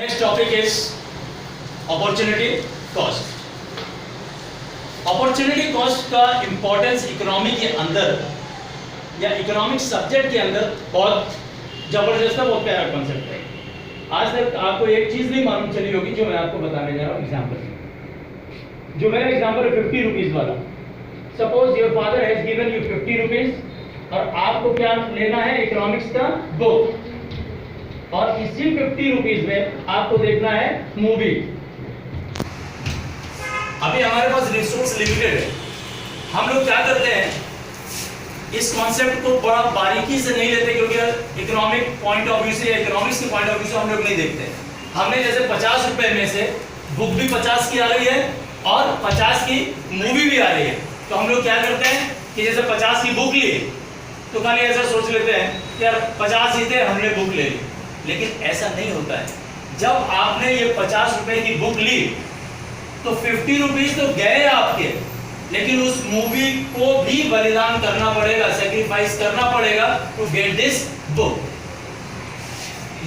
Next topic is opportunity cost. Opportunity cost का importance economy के अंदर या इकोनॉमिक सब्जेक्ट के अंदर बहुत जबरदस्त है, बहुत प्यारा कॉन्सेप्ट है। आज तक आपको एक चीज नहीं मालूम चली होगी जो मैं आपको बताने जा रहा हूँ। एग्जाम्पल, जो मेरा एग्जाम्पल है 50 रुपीज वाला। Suppose your father has given you 50 rupees और आपको क्या लेना है, इकोनॉमिक्स का बुक, और इसी 50 रुपीज में आपको देखना है मूवी। अभी हमारे पास रिसोर्स लिमिटेड है। हम लोग क्या करते हैं, इस कॉन्सेप्ट को बड़ा बारीकी से नहीं लेते, क्योंकि इकोनॉमिक पॉइंट ऑफ व्यू से या इकोनॉमिक्स के पॉइंट ऑफ व्यू से हम लोग नहीं देखते। हमने जैसे 50 रुपए में से बुक भी 50 की आ रही है और 50 की मूवी भी आ रही है, तो हम लोग क्या करते हैं कि जैसे 50 की बुक ली तो खाली ऐसा सोच लेते हैं कि यार 50 ही थे, हमने बुक ले ली। लेकिन ऐसा नहीं होता है। जब आपने ये 50 रुपए की बुक ली तो 50 रुपीज तो गए आपके, लेकिन उस मूवी को भी बलिदान करना पड़ेगा, सैक्रिफाइस करना पड़ेगा टू गेट दिस बुक।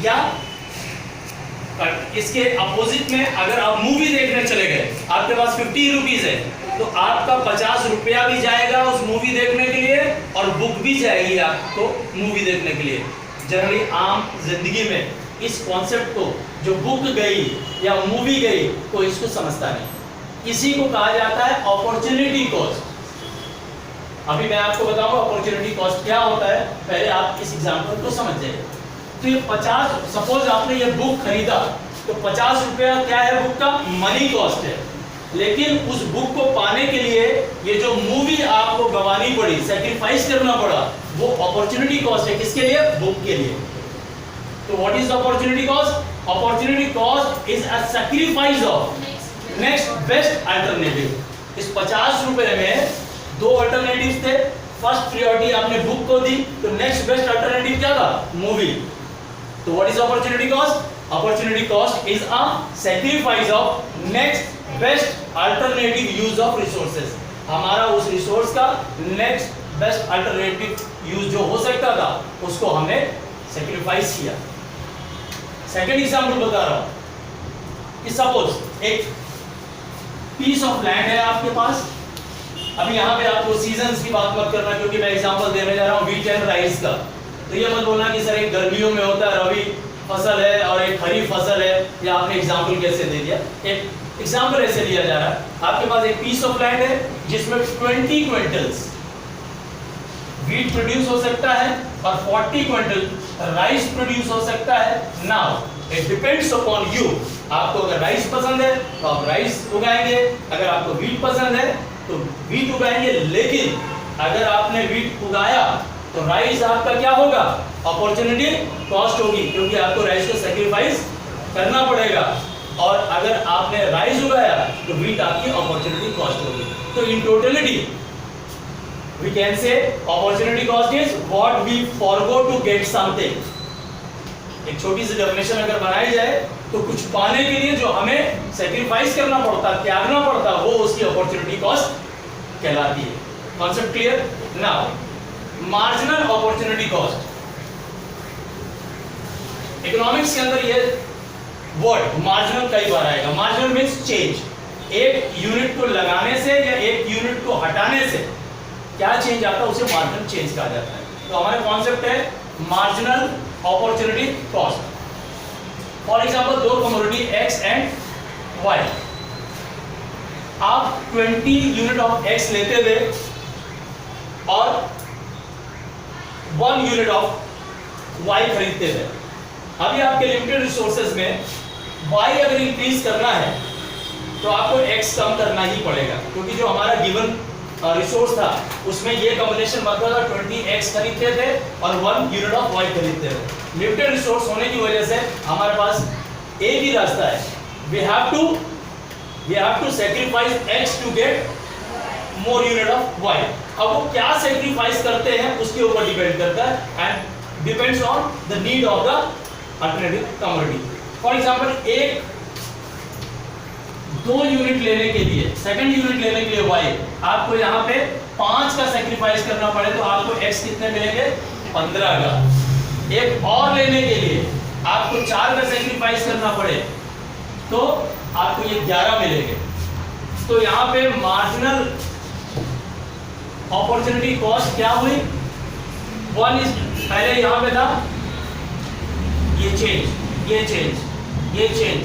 या इसके अपोजिट में अगर आप मूवी देखने चले गए, आपके पास 50 रुपीज है, तो आपका 50 रुपया भी जाएगा उस मूवी देखने के लिए और बुक भी जाएगी आपको मूवी देखने के लिए। जनरली आम जिंदगी में इस कॉन्सेप्ट को, जो बुक गई या मूवी गई, कोई इसको समझता नहीं। इसी को कहा जाता है अपॉर्चुनिटी कॉस्ट। अभी मैं आपको बताऊंगा अपॉर्चुनिटी कॉस्ट क्या होता है, पहले आप इस एग्जांपल को समझ जाइए। तो ये 50, सपोज आपने ये बुक खरीदा, तो 50 रुपया क्या है, बुक का मनी कॉस्ट है। लेकिन उस बुक को पाने के लिए ये जो मूवी आपको गंवानी पड़ी, सैक्रिफाइस करना पड़ा, वो अपॉर्चुनिटी कॉस्ट है। किसके लिए? बुक के लिए। तो what is opportunity cost? Opportunity cost is a sacrifice of next best alternative. इस 50 रुपए में दो अल्टरनेटिव्स थे। फर्स्ट प्रायोरिटी आपने बुक को दी, तो नेक्स्ट बेस्ट अल्टरनेटिव क्या था? मूवी। तो what is opportunity cost? Opportunity cost is a sacrifice of next best alternative use of resources. हमारा उस रिसोर्स का नेक्स्ट बेस्ट अल्टरनेटिव यूज जो हो सकता था, उसको हमने सैक्रिफाइस किया। सेकंड एग्जांपल बता रहा हूं कि सपोज एक पीस ऑफ लैंड है आपके पास। अभी यहाँ पे आपको सीजन्स की बात मत करना, क्योंकि मैं एग्जांपल देने जा रहा हूँ व्हीट एंड राइस का। तो ये मत बोलना कि सर एक गर्मियों में होता है, रबी फसल है और एक खरीफ फसल है, या आपने एग्जांपल कैसे दे दिया। एक एग्जांपल ऐसे लिया जा रहा है, आपके पास एक पीस ऑफ लैंड है जिसमें 20 क्विंटल्स व्हीट प्रोड्यूस हो सकता है और 40 क्विंटल राइस प्रोड्यूस हो सकता है। Now it depends upon you. आपको अगर राइस पसंद है तो आप राइस उगाएंगे, अगर आपको व्हीट पसंद है तो व्हीट उगाएंगे। लेकिन अगर आपने व्हीट उगाया तो राइस आपका क्या होगा? अपॉर्चुनिटी कॉस्ट होगी, क्योंकि आपको राइस को सैक्रिफाइस करना पड़ेगा। और अगर आपने राइस उगाया तो व्हीट आपकी अपॉर्चुनिटी कॉस्ट होगी। तो in totality we can say opportunity cost is what we forgo to get something। एक छोटी सी डेफिनेशन अगर बनाई जाए तो कुछ पाने के लिए जो हमें सैक्रिफाइस करना पड़ता, त्यागना पड़ता, वो उसकी अपॉर्चुनिटी कॉस्ट कहलाती है। Concept clear? Now marginal opportunity cost. Economics के अंदर ये वर्ड मार्जिनल कई बार आएगा। Marginal means change. एक यूनिट को लगाने से या एक यूनिट को हटाने से क्या चेंज आता है, उसे मार्जिनल चेंज कहा जाता है। तो हमारा कॉन्सेप्ट है marginal opportunity cost. For example दो कमोडिटी एक्स एंड वाई। आप 20 यूनिट ऑफ एक्स लेते थे और 1 यूनिट ऑफ वाई खरीदते थे। अभी आपके लिमिटेड रिसोर्सेज में वाई अगर इंक्रीज करना है तो आपको एक्स कम करना ही पड़ेगा, क्योंकि जो हमारा गिवन रिसोर्स था उसमें ये कॉम्बिनेशन बनता था 20x खरीदते थे और 1 यूनिट ऑफ y खरीदते थे। लिमिटेड रिसोर्स होने की वजह से हमारे पास एक ही रास्ता है, we have to sacrifice x to get more unit of y। अब वो क्या सैक्रिफाइस करते हैं उसके ऊपर डिपेंड करता है and depends on the need of the alternative commodity. For example एक 2 यूनिट लेने के लिए, सेकंड यूनिट लेने के लिए y, आपको यहाँ पे 5 का सैक्रिफाइस करना पड़े तो आपको x कितने मिलेंगे? 15 का। एक और लेने के लिए आपको 4 का सेक्रीफाइस करना पड़े तो आपको ये 11 मिलेंगे। तो यहाँ पे मार्जिनल अपॉर्चुनिटी कॉस्ट क्या हुई, 1 इज, पहले यहाँ पे था ये चेंज, ये चेंज, ये चेंज,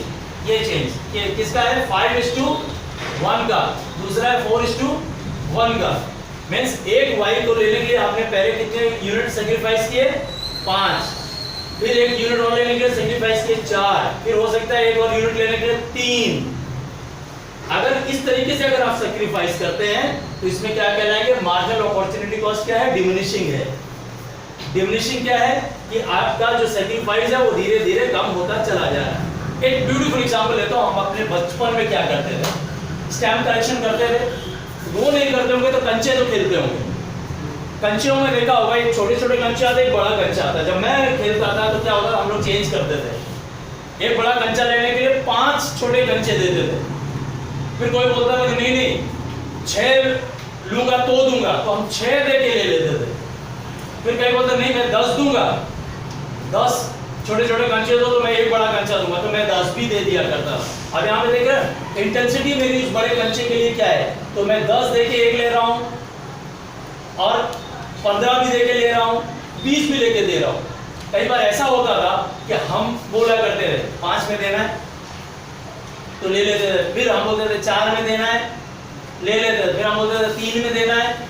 ये चेंज, ये किसका है 5:1 का, दूसरा है 4:1 का। मीन्स एक वाई को लेने के लिए आपने पहले कितने यूनिट सेक्रीफाइस किए 5, फिर एक यूनिट और लेने के लिए सेक्रीफाइस किए 4, फिर हो सकता है एक और यूनिट लेने के लिए 3। अगर इस तरीके से अगर आप सेक्रीफाइस करते हैं तो इसमें क्या कहलाएंगे, मार्जिनल अपॉर्चुनिटी कॉस्ट क्या है, डिमिनिशिंग है। डिमिनिशिंग क्या है कि आपका जो सेक्रीफाइस है वो धीरे धीरे कम होता चला जा रहा है। एक ब्यूटीफुल एग्जांपल लेता हूं, हम अपने बचपन में क्या करते थे, स्टैम्प कलेक्शन करते थे, वो नहीं करते होंगे तो कंचे तो खेलते होंगे। कंचों में देखा होगा एक छोटे छोटे कंचे आते, एक बड़ा कंचा आता। जब मैं खेलता था तो क्या होता, हम लोग चेंज करते थे, एक बड़ा कंचा लेने के लिए 5 छोटे कंचे देते थे। फिर कोई बोलता था कि नहीं 6 लूंगा तो दूंगा, तो हम 6 दे के ले लेते थे। फिर कई बोलते नहीं मैं 10 दूंगा, 10 छोटे छोटे कंचे दो तो मैं एक बड़ा कंचा दूंगा, तो मैं 10 भी दे दिया करता। अब यहाँ पे देख रहे हैं इंटेंसिटी मेरी उस बड़े कंचे के लिए क्या है, तो मैं 10 दे के एक ले रहा हूँ और 15 भी दे के ले रहा हूँ, 20 भी लेके दे रहा हूँ। कई बार ऐसा होता था कि हम बोला करते थे 5 में देना है तो ले लेते थे, फिर हम बोलते थे 4 में देना है, ले लेते थे, फिर हम बोलते थे 3 में देना है।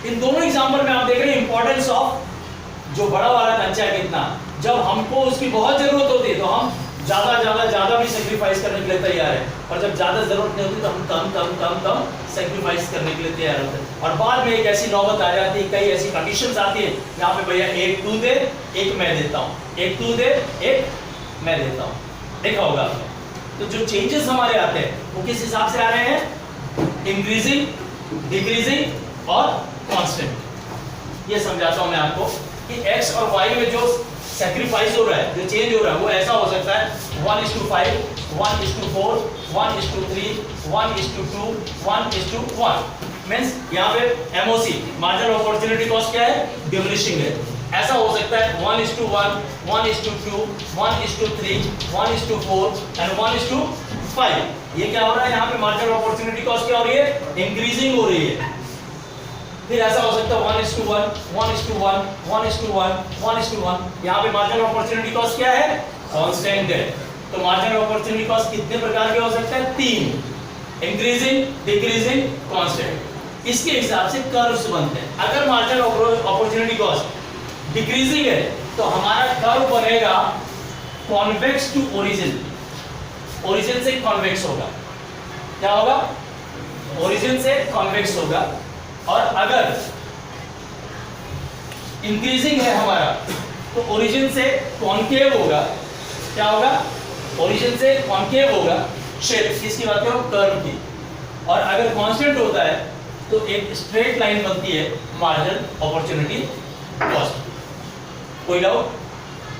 इन दोनों एग्जाम्पल में आप देख रहे हैं इंपॉर्टेंस ऑफ जो बड़ा वाला कंचा है कितना। जब हमको उसकी बहुत जरूरत होती है तो हम ज्यादा भी सेक्रीफाइस करने के लिए तैयार है, और जब ज्यादा जरूरत नहीं होती तो हम कम सेक्रीफाइस करने के लिए तैयार होते हैं। और बाद में एक ऐसी नौबत आ जाती है, कई ऐसी कंडीशंस आती है यहाँ पे भैया एक तू दे एक मैं देता हूँ, एक तू दे एक मैं देता हूँ, देखा होगा आपने। तो जो चेंजेस हमारे आते हैं वो किस हिसाब से आ रहे हैं, इंक्रीजिंग, डिक्रीजिंग और कांस्टेंट। ये समझाता हूं मैं आपको कि x और y में जो सैक्रिफाइस हो रहा है, जो चेंज हो रहा है, वो ऐसा हो सकता है 1:5, 1:4, 1:3, 1:2, 1:1। मींस यहाँ पे MOC मार्जिनल अपॉर्चुनिटी कॉस्ट क्या है, डिमिनिशिंग है। ऐसा हो सकता है 1:1, 1:2, 1:3, 1:4 एंड 1:5। ये क्या हो रहा है यहाँ पे, मार्जिनल अपॉर्चुनिटी कॉस्ट क्या हो रही है, इंक्रीजिंग हो रही है। फिर ऐसा हो सकता है 1:1, 1:1, 1:1, 1:1। यहाँ पे मार्जिनल अपॉर्चुनिटी कॉस्ट क्या है, कांस्टेंट है। तो मार्जिनल अपॉर्चुनिटी कॉस्ट कितने प्रकार के हो सकते हैं, 3, इंक्रीजिंग, डिक्रीजिंग, कांस्टेंट। इसके हिसाब से कर्व्स बनते हैं। अगर मार्जिनल अपॉर्चुनिटी कॉस्ट डिक्रीजिंग है तो हमारा कर्व बनेगा कॉन्वेक्स टू ओरिजिन, ओरिजिन से कॉन्वेक्स होगा। क्या होगा, ओरिजिन से कॉन्वेक्स होगा। और अगर इंक्रीजिंग है हमारा तो ओरिजिन से कॉन्केव होगा। क्या होगा, ओरिजिन से कॉन्केव होगा। शेप किसकी बात करो, कर्व की। और अगर कांस्टेंट होता है तो एक स्ट्रेट लाइन बनती है मार्जिनल अपॉर्चुनिटी कॉस्ट। कोई डाउट?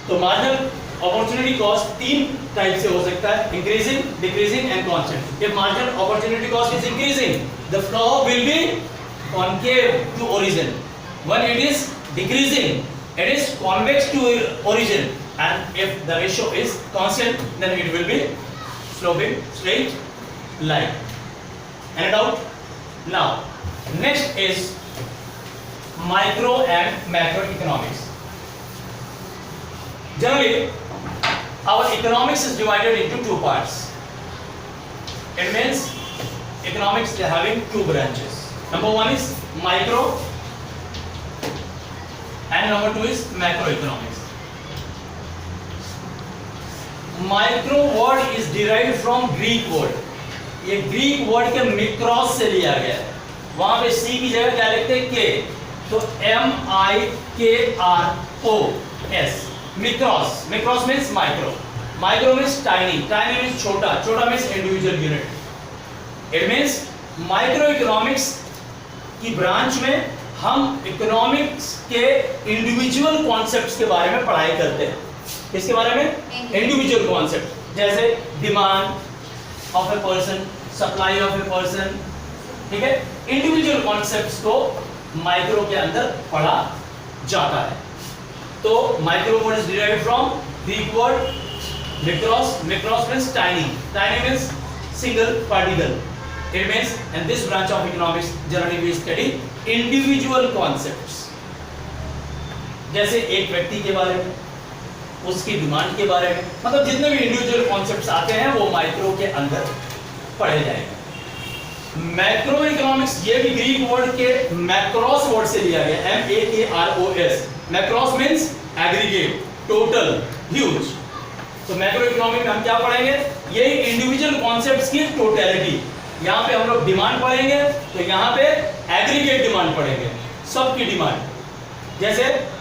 तो मार्जिनल अपॉर्चुनिटी कॉस्ट 3 टाइप से हो सकता है, increasing, decreasing and constant. If marginal opportunity cost is increasing, the flow will be concave to origin. When it is decreasing, it is convex to origin, and if the ratio is constant, then it will be sloping straight line. Any doubt? Now, next is micro and macroeconomics. Generally, our economics is divided into 2 parts. It means economics is having 2 branches. Number 1 is micro and number 2 is macroeconomics. Micro word is derived from Greek word. ये Greek word के mikros से लिया गया है। वहां पे C की जगह क्या लिखते हैं, K, तो MIKROS, mikros। Mikros means micro, micro means tiny, tiny means छोटा, छोटा means individual unit. It means microeconomics की ब्रांच में हम इकोनॉमिक्स के इंडिविजुअल कॉन्सेप्ट्स के बारे में पढ़ाई करते हैं। किसके बारे में, इंडिविजुअल कॉन्सेप्ट, जैसे demand of a person, supply of a person, ठीक है। इंडिविजुअल कॉन्सेप्ट्स को माइक्रो के अंदर पढ़ा जाता है। तो micro word is derived from Greek word macros. Macros means tiny. Tiny means single particle. It means in this branch of economics generally we study individual concepts. जैसे एक व्यक्ति के बारे में, उसकी डिमांड के बारे में, मतलब जितने भी इंडिविजुअल कॉन्सेप्ट्स आते हैं वो माइक्रो के अंदर पढ़े जाएंगे। मैक्रो इकोनॉमिक्स ये भी ग्रीक वर्ड के मैक्रोस वर्ड से लिया गया, MAKROS। Macros means aggregate, total, huge. तो मैक्रो इकोनॉमिक में हम क्या पढ़ेंगे? ये इंडिविजुअल कॉन्सेप्ट्स की टोटलिटी। यहाँ पे हम लोग डिमांड पढ़ेंगे तो यहाँ पे एग्रीगेट डिमांड पढ़ेंगे, सबकी डिमांड। जैसे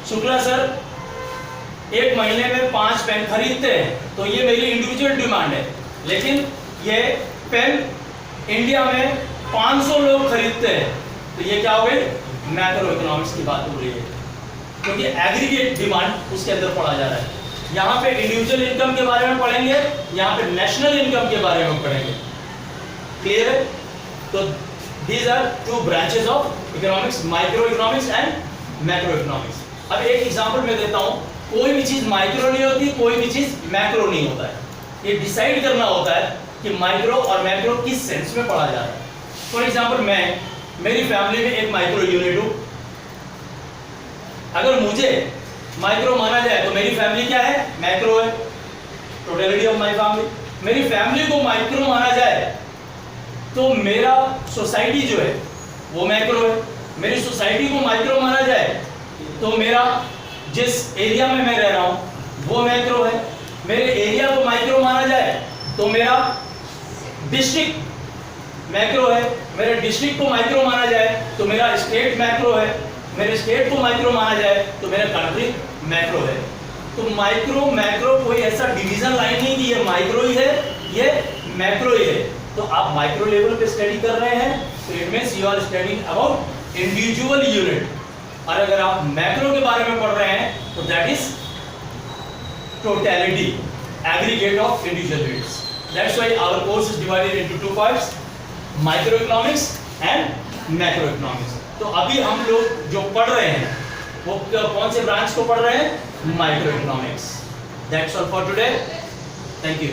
शुक्ला सर एक महीने में 5 पेन खरीदते हैं तो ये मेरी इंडिविजुअल डिमांड है, लेकिन ये पेन इंडिया में 500 लोग खरीदते हैं तो ये क्या हो गई? मैक्रो इकोनॉमिक्स की बात हो रही है, क्योंकि एग्रीगेट डिमांड उसके अंदर पढ़ा जा रहा है। यहाँ पे इंडिविजुअल इनकम के बारे में पढ़ेंगे, यहाँ पे नेशनल इनकम के बारे में पढ़ेंगे। क्लियर है? तो these are 2 branches of economics, micro economics and macro economics. अब एक एग्जांपल मैं देता हूँ, कोई भी चीज माइक्रो नहीं होती, कोई भी चीज मैक्रो नहीं होता है। ये डिसाइड करना होता है कि माइक्रो और मैक्रो किस सेंस में पढ़ा जा रहा है। फॉर एग्जांपल मेरी फैमिली में एक माइक्रो यूनिट हूँ। अगर मुझे माइक्रो माना जाए तो मेरी फैमिली क्या है? मैक्रो है, टोटलिटी ऑफ माय फैमिली। मेरी फैमिली को माइक्रो माना जाए तो मेरा सोसाइटी जो है वो मैक्रो है। मेरी सोसाइटी को माइक्रो माना जाए तो मेरा जिस एरिया में मैं रह रहा हूँ वो मैक्रो है। मेरे एरिया को माइक्रो माना जाए तो मेरा डिस्ट्रिक्ट मैक्रो है। मेरे डिस्ट्रिक्ट को माइक्रो माना जाए तो मेरा स्टेट मैक्रो है। मेरे स्टेट को माइक्रो माना जाए तो मेरा कंट्री मैक्रो है। तो माइक्रो मैक्रो कोई ऐसा डिवीजन लाइन नहीं कि ये माइक्रो ही है, ये मैक्रो ही है। तो आप माइक्रो लेवल पे स्टडी कर रहे हैं तो it means you are studying about individual unit. और अगर आप मैक्रो के बारे में पढ़ रहे हैं तो that is totality, aggregate of individual units. That's why our course is divided into 2 parts, micro economics and macro economics. तो अभी हम लोग जो पढ़ रहे हैं वो कौन से ब्रांच को पढ़ रहे हैं? Micro economics. That's all for today, thank you.